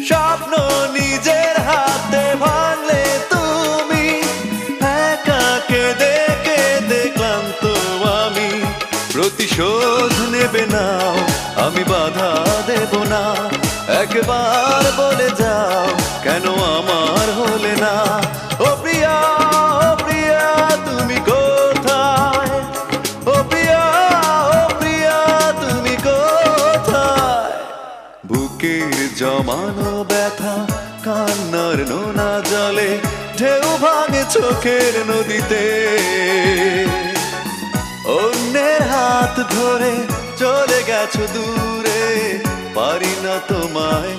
স্বপ্ন নিজের হাতে ভাঙলে তুমি, একা কেঁদে কেঁদে ক্লান্ত আমি। প্রতিশোধ নেবে নাও, আমি বাধা দেব না, একবার বলে যাও কেন আমার হলে না। ও প্রিয়া, ও প্রিয়া তুমি কোথায়, ও প্রিয়া, ও প্রিয়া তুমি কোথায়। বুকের জমানো ব্যথা কান্নার নোনা জলে, ঢেউ ভাঙে চোখের নদীতে। অন্যের হাত ধরে চলে গেছো দূরে, পারি না তোমায়